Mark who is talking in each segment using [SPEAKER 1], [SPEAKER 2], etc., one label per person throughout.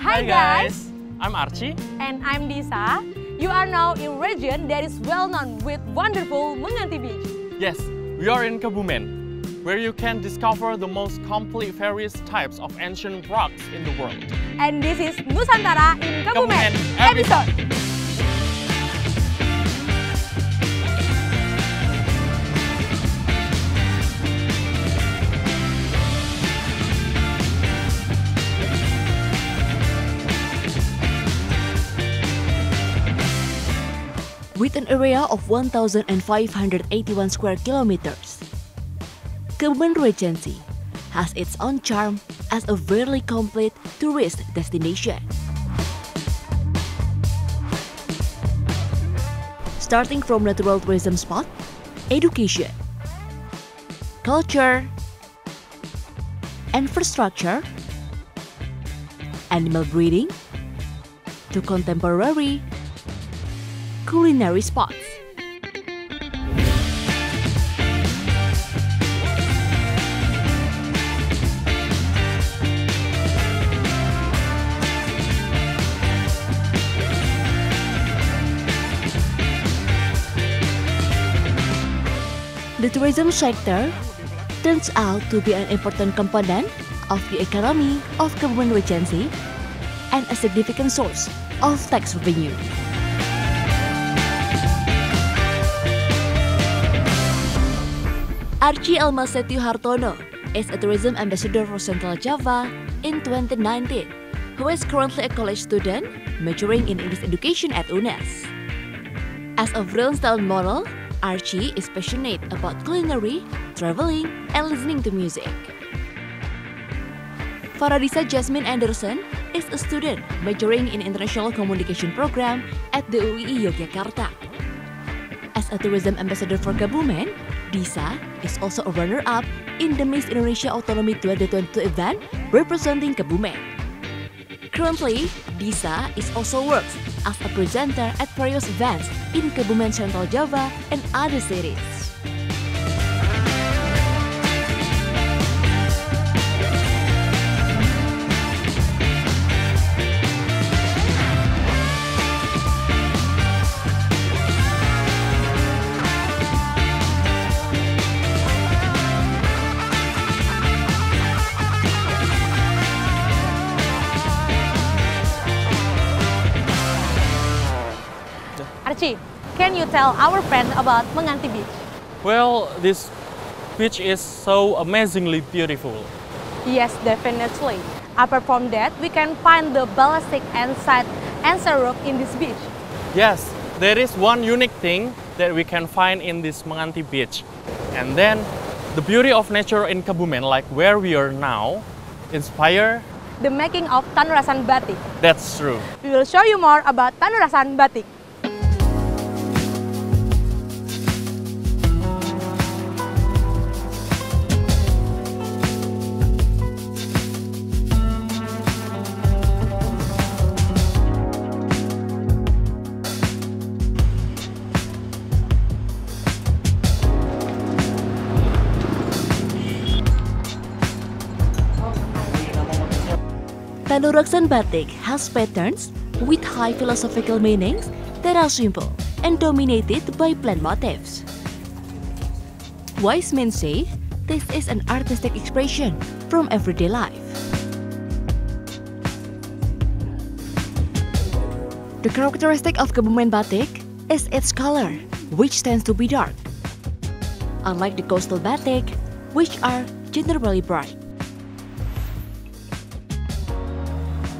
[SPEAKER 1] Hi guys,
[SPEAKER 2] I'm Archie.
[SPEAKER 1] and I'm Disa. You are now in region that is well known with wonderful Menganti Beach.
[SPEAKER 2] Yes, we are in Kebumen, where you can discover the most complete various types of ancient rocks in the world.
[SPEAKER 1] And this is Nusantara in Kebumen
[SPEAKER 2] Kebumen
[SPEAKER 1] episode.
[SPEAKER 3] With an area of 1,581 square kilometers, Kebumen Regency has its own charm as a very complete tourist destination. Starting from natural tourism spot, education, culture, infrastructure, animal breeding, to contemporary culinary spots. The tourism sector turns out to be an important component of the economy of Kebumen Regency and a significant source of tax revenue. Archie Almasetiu Hartono is a tourism ambassador for Central Java in 2019, who is currently a college student majoring in English education at UNES. As a freelance talent model, Archie is passionate about culinary, traveling, and listening to music. Faradisa Jasmine Anderson is a student majoring in International Communication Program at the UII Yogyakarta. As a tourism ambassador for Kebumen, Disa is also a runner-up in the Miss Indonesia Autonomy 2022 event representing Kebumen. Currently, Disa is also works as a presenter at various events in Kebumen, Central Java, and other cities.
[SPEAKER 1] Archie, can you tell our friend about Menganti Beach?
[SPEAKER 2] Well, this beach is so amazingly beautiful.
[SPEAKER 1] Yes, definitely. Apart from that, we can find the ballastic and sand rock in this beach.
[SPEAKER 2] Yes, there is one unique thing that we can find in this Menganti Beach. And then, the beauty of nature in Kebumen, like where we are now, inspire.
[SPEAKER 1] The making of Tanuraksan Batik.
[SPEAKER 2] That's true.
[SPEAKER 1] We will show you more about Tanuraksan Batik.
[SPEAKER 3] Tanuraksan Batik has patterns with high philosophical meanings that are simple and dominated by plant motifs. Wise men say this is an artistic expression from everyday life. The characteristic of Kebumen Batik is its color, which tends to be dark, unlike the coastal batik, which are generally bright.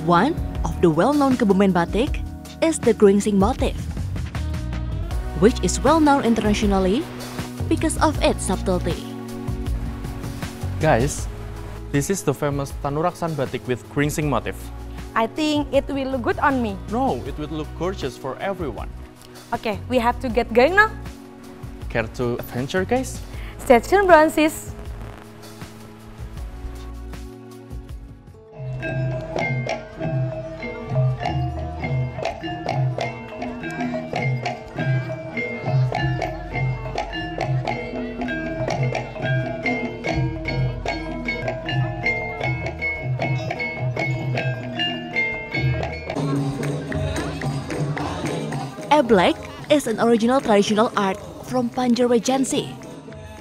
[SPEAKER 3] One of the well-known Kebumen Batik is the Gringsing motif, which is well-known internationally because of its subtlety.
[SPEAKER 2] Guys, this is the famous Tanuraksan Batik with Gringsing motif.
[SPEAKER 1] I think it will look good on me.
[SPEAKER 2] No, it would look gorgeous for everyone.
[SPEAKER 1] Okay, we have to get going now.
[SPEAKER 2] Care to adventure, guys?
[SPEAKER 1] Stay tuned, Bronsis.
[SPEAKER 3] Eblek is an original traditional art from Panjer Regency,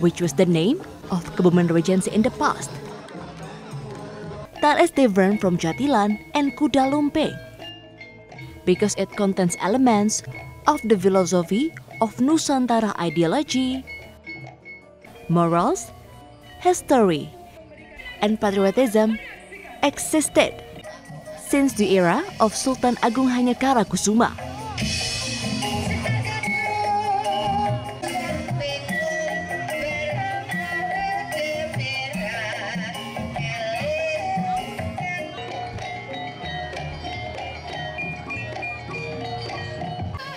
[SPEAKER 3] which was the name of Kebumen Regency in the past. That is different from Jatilan and Kuda Lumping because it contains elements of the philosophy of Nusantara ideology, morals, history, and patriotism existed since the era of Sultan Agung Hanyakara-Kusuma.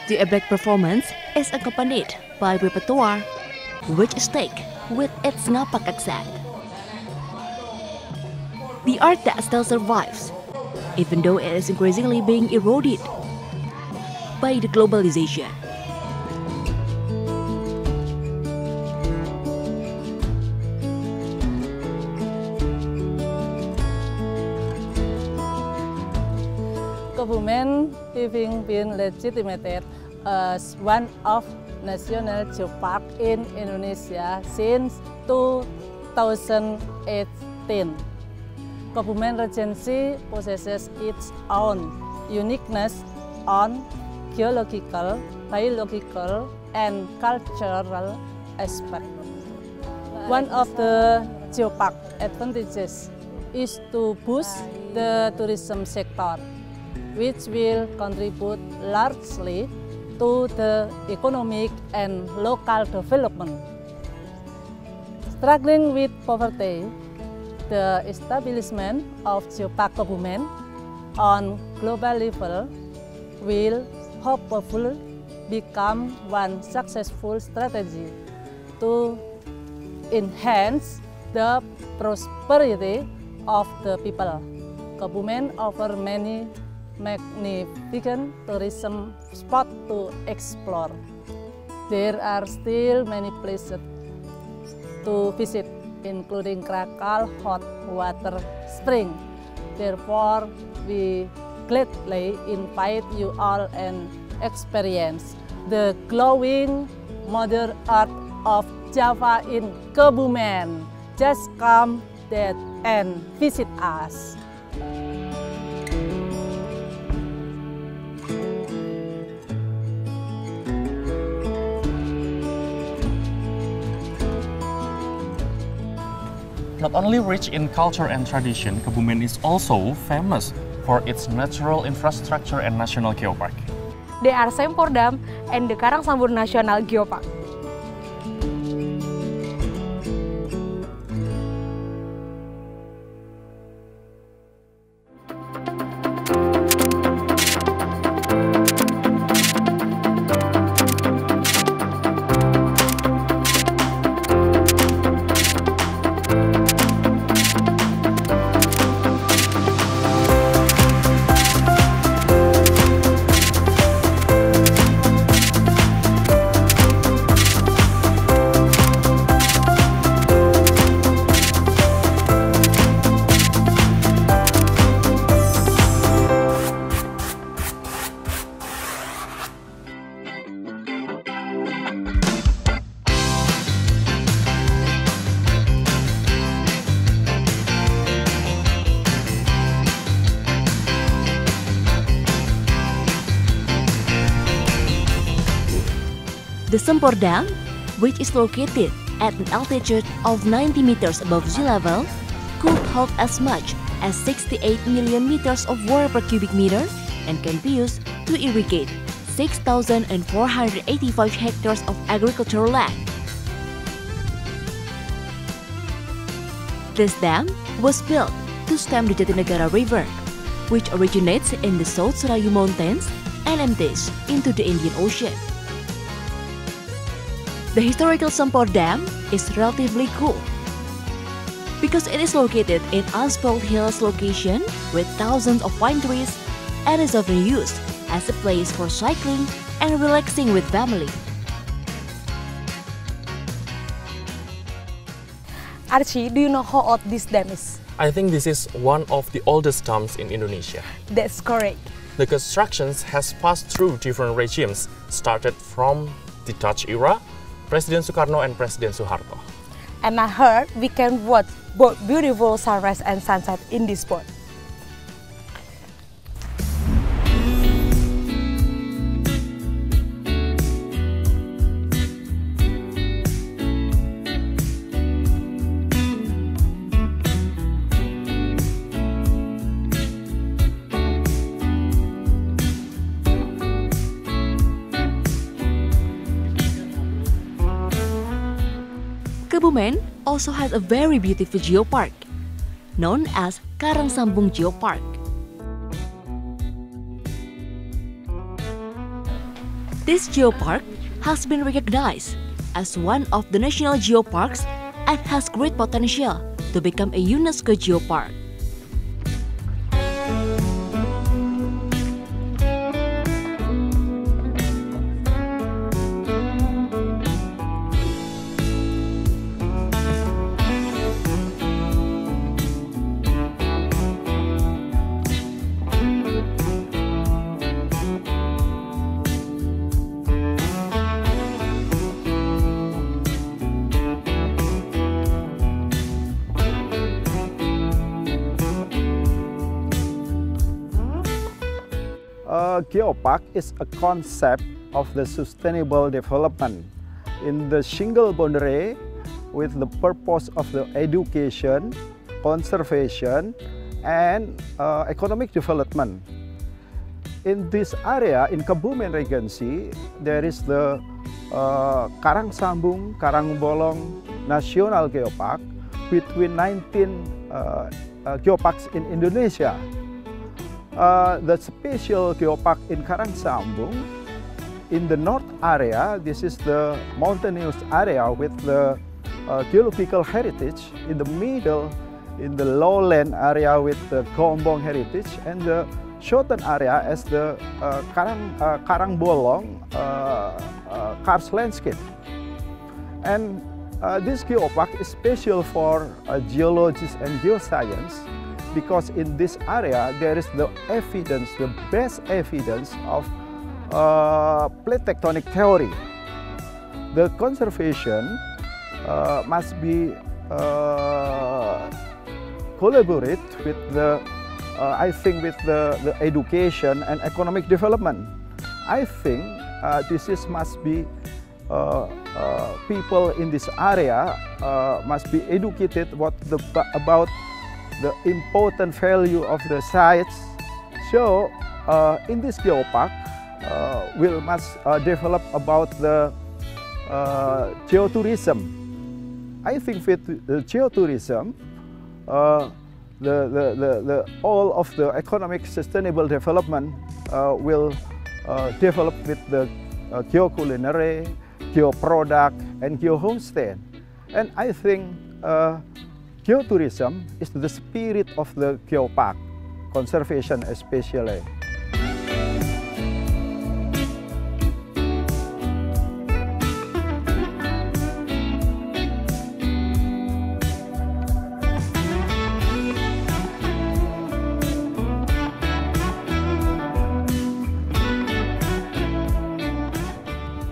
[SPEAKER 3] The Eblek performance is accompanied by repertoire, which is thick with its ngapak accent. The art that still survives, even though it is increasingly being eroded by the globalization.
[SPEAKER 4] Kebumen having been legitimated as one of national geopark in Indonesia since 2018. Kebumen Regency possesses its own uniqueness on geological, biological, and cultural aspects. One of the geopark advantages is to boost the tourism sector, which will contribute largely to the economic and local development. Struggling with poverty, the establishment of Geopark Kebumen on global level will hopefully become one successful strategy to enhance the prosperity of the people. Kebumen offers many magnificent tourism spots to explore. There are still many places to visit, including Krakal hot water spring. Therefore, we gladly invite you all and experience the glowing Mother Earth of Java in Kebumen. Just come there and visit us.
[SPEAKER 2] Not only rich in culture and tradition, Kebumen is also famous for its natural infrastructure and national geopark.
[SPEAKER 1] They are Sempor Dam and the Karangsambur National Geopark.
[SPEAKER 3] The Sempor Dam, which is located at an altitude of 90 meters above sea level, could hold as much as 68 million meters of water per cubic meter and can be used to irrigate 6,485 hectares of agricultural land. This dam was built to stem the Jatinegara River, which originates in the South Serayu Mountains and empties into the Indian Ocean. The historical Sempor Dam is relatively cool because it is located in unspoiled hills location with thousands of pine trees and is often used as a place for cycling and relaxing with family.
[SPEAKER 1] Archie, do you know how old this dam is?
[SPEAKER 2] I think this is one of the oldest dams in Indonesia.
[SPEAKER 1] That's correct.
[SPEAKER 2] The constructions has passed through different regimes, started from the Dutch era, President Sukarno and President Suharto.
[SPEAKER 1] And I heard we can watch both beautiful sunrise and sunset in this spot.
[SPEAKER 3] Kebumen also has a very beautiful geopark, known as Karangsambung Geopark. This geopark has been recognized as one of the national geoparks and has great potential to become a UNESCO geopark.
[SPEAKER 5] Geopark is a concept of the sustainable development in the single boundary with the purpose of the education, conservation, and economic development. In this area, in Kebumen Regency, there is the Karangsambung Karangbolong National Geopark between 19 geoparks in Indonesia. The special geopark in Karangsambung, in the north area, this is the mountainous area with the geological heritage. In the middle, in the lowland area with the Gombong heritage, and the southern area as the Karangbolong karst landscape. And this geopark is special for geologists and geoscience, because in this area there is the evidence, the best evidence of plate tectonic theory. The conservation must be collaborate with the, I think, with the education and economic development. I think this is must be people in this area must be educated about the important value of the sites. So in this geopark, we must develop about the geotourism. I think with the geotourism, all of the economic sustainable development will develop with the geoculinary, geoproduct, and geohomestay. And I think geotourism is the spirit of the geopark, conservation especially.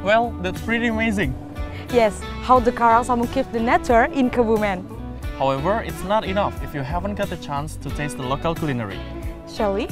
[SPEAKER 2] Well, that's pretty amazing.
[SPEAKER 1] Yes, how the Karangsambung keeps the nature in Kebumen.
[SPEAKER 2] However, it's not enough if you haven't got the chance to taste the local culinary.
[SPEAKER 1] Shall we?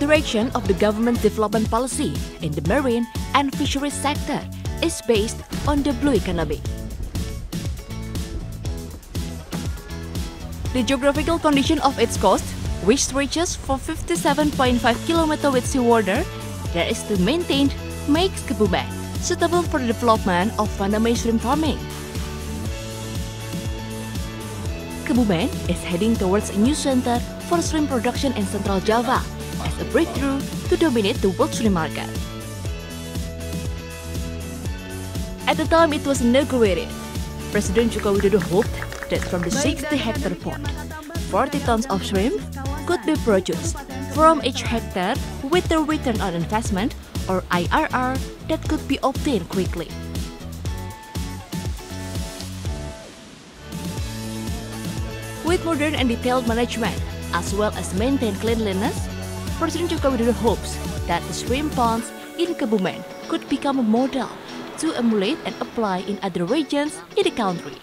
[SPEAKER 3] direction of the government development policy in the marine and fisheries sector is based on the blue economy. The geographical condition of its coast, which stretches for 57.5 km with seawater that is still maintained, makes Kebumen suitable for the development of fundamental shrimp farming. Kebumen is heading towards a new center for shrimp production in Central Java as a breakthrough to dominate the world shrimp market. At the time it was inaugurated, President Joko Widodo hoped that from the 60-hectare pond, 40 tons of shrimp could be produced from each hectare with the return on investment or IRR that could be obtained quickly. With modern and detailed management, as well as maintained cleanliness, President Joko Widodo hopes that the shrimp ponds in Kebumen could become a model to emulate and apply in other regions in the country.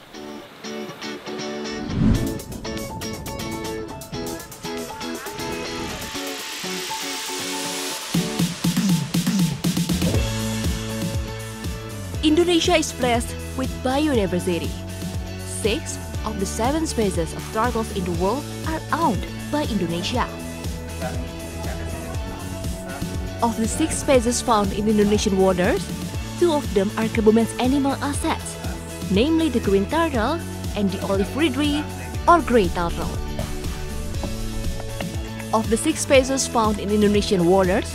[SPEAKER 3] Indonesia is blessed with biodiversity. 6 of the 7 species of turtles in the world are owned by Indonesia. Of the 6 species found in Indonesian waters, 2 of them are Kebumen's animal assets, namely the green turtle and the olive ridley or grey turtle. Of the 6 species found in Indonesian waters,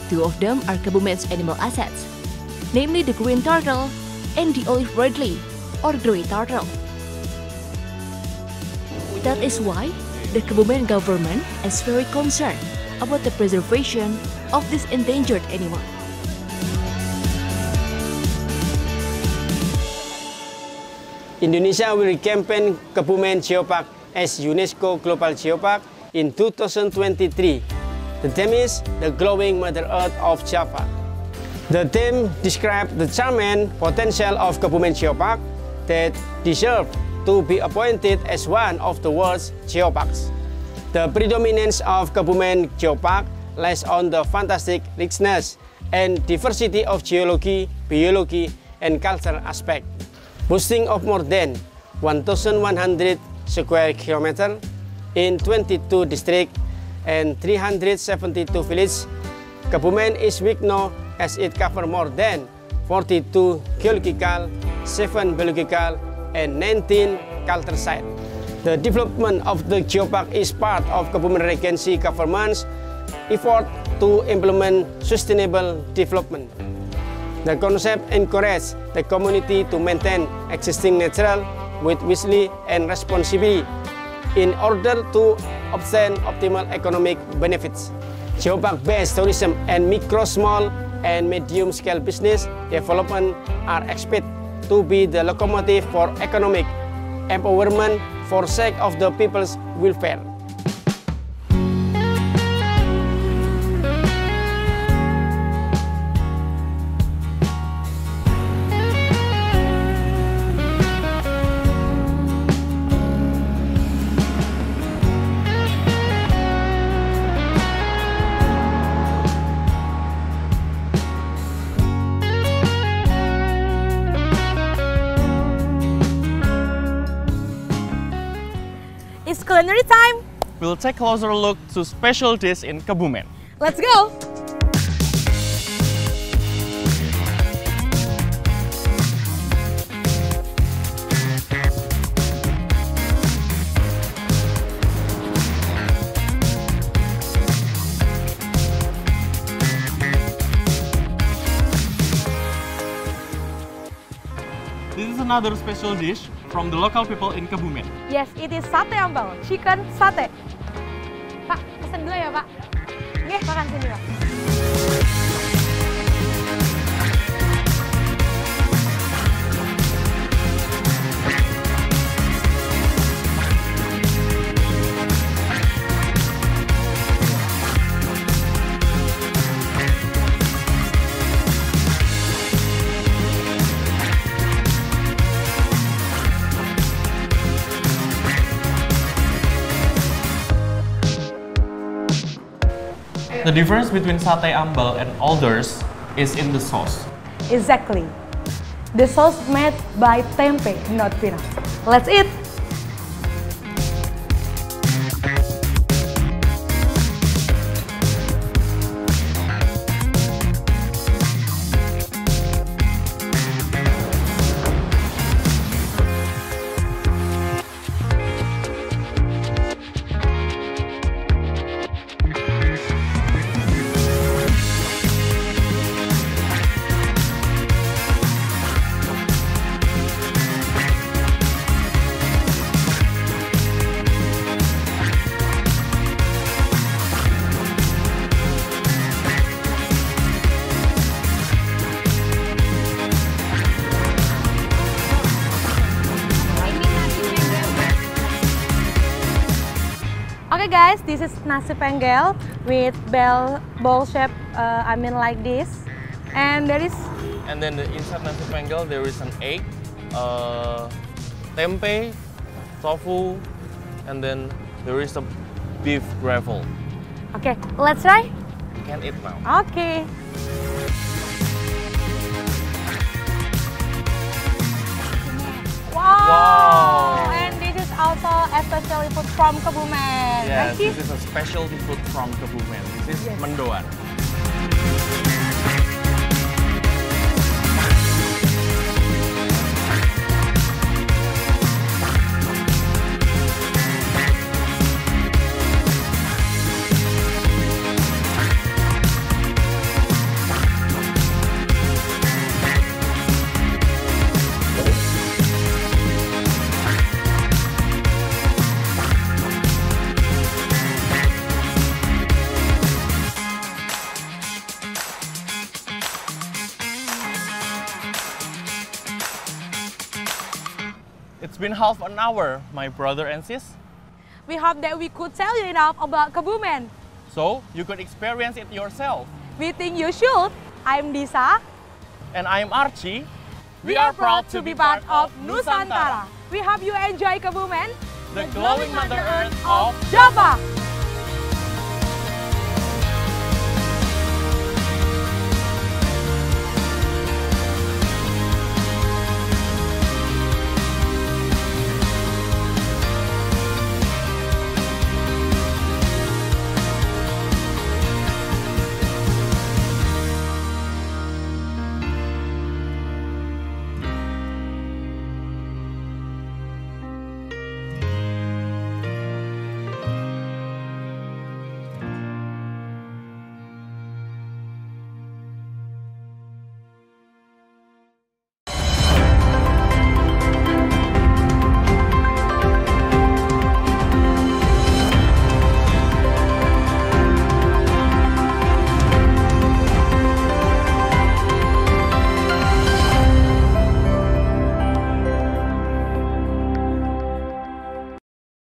[SPEAKER 3] 2 of them are Kebumen's animal assets, namely the green turtle and the olive ridley or grey turtle. That is why the Kebumen government is very concerned about the preservation of this endangered animal.
[SPEAKER 6] Indonesia will campaign Kebumen Geopark as UNESCO Global Geopark in 2023. The theme is The Glowing Mother Earth of Java. The theme describes the charm and potential of Kebumen Geopark that deserve to be appointed as one of the world's geoparks. The predominance of Kebumen Geopark lies on the fantastic richness and diversity of geology, biology, and cultural aspect. Boasting of more than 1,100 square kilometers in 22 districts and 372 villages, Kebumen is well known as it covers more than 42 geological, 7 biological, and 19 cultural sites. The development of the geopark is part of Kebumen Regency government's effort to implement sustainable development. The concept encourages the community to maintain existing nature with wisely and responsibly in order to obtain optimal economic benefits. Geopark-based tourism and micro, small, and medium-scale business development are expected to be the locomotive for economic empowerment for sake of the people's welfare.
[SPEAKER 1] It's culinary time!
[SPEAKER 2] We'll take a closer look to special dish in Kebumen.
[SPEAKER 1] Let's go!
[SPEAKER 2] This is another special dish from the local people in Kebumen.
[SPEAKER 1] Yes, it is sate ambal, chicken sate. Pak, pesen dulu ya Pak. Oke, makan sini Pak.
[SPEAKER 2] The difference between sate ambal and others is in the sauce.
[SPEAKER 1] Exactly. The sauce made by tempe, not peanut. Let's eat! Okay guys, this is nasi penggel with bowl shape, like this. And there is...
[SPEAKER 2] And then inside nasi penggel there is an egg, tempe, tofu, and then there is a beef gravel.
[SPEAKER 1] Okay, let's try.
[SPEAKER 2] You can eat now.
[SPEAKER 1] Okay. Wow! And this is also a specialty food from Kebumen.
[SPEAKER 2] Yes, this is a specialty food from Kebumen. This is mendoan. It's been half an hour, my brother and sis.
[SPEAKER 1] We hope that we could tell you enough about Kebumen.
[SPEAKER 2] So you could experience it yourself.
[SPEAKER 1] We think you should. I'm Disa.
[SPEAKER 2] And I'm Archie.
[SPEAKER 1] We are proud to be part of Nusantara. We hope you enjoy Kebumen,
[SPEAKER 2] the glowing Mother Earth of
[SPEAKER 1] Java.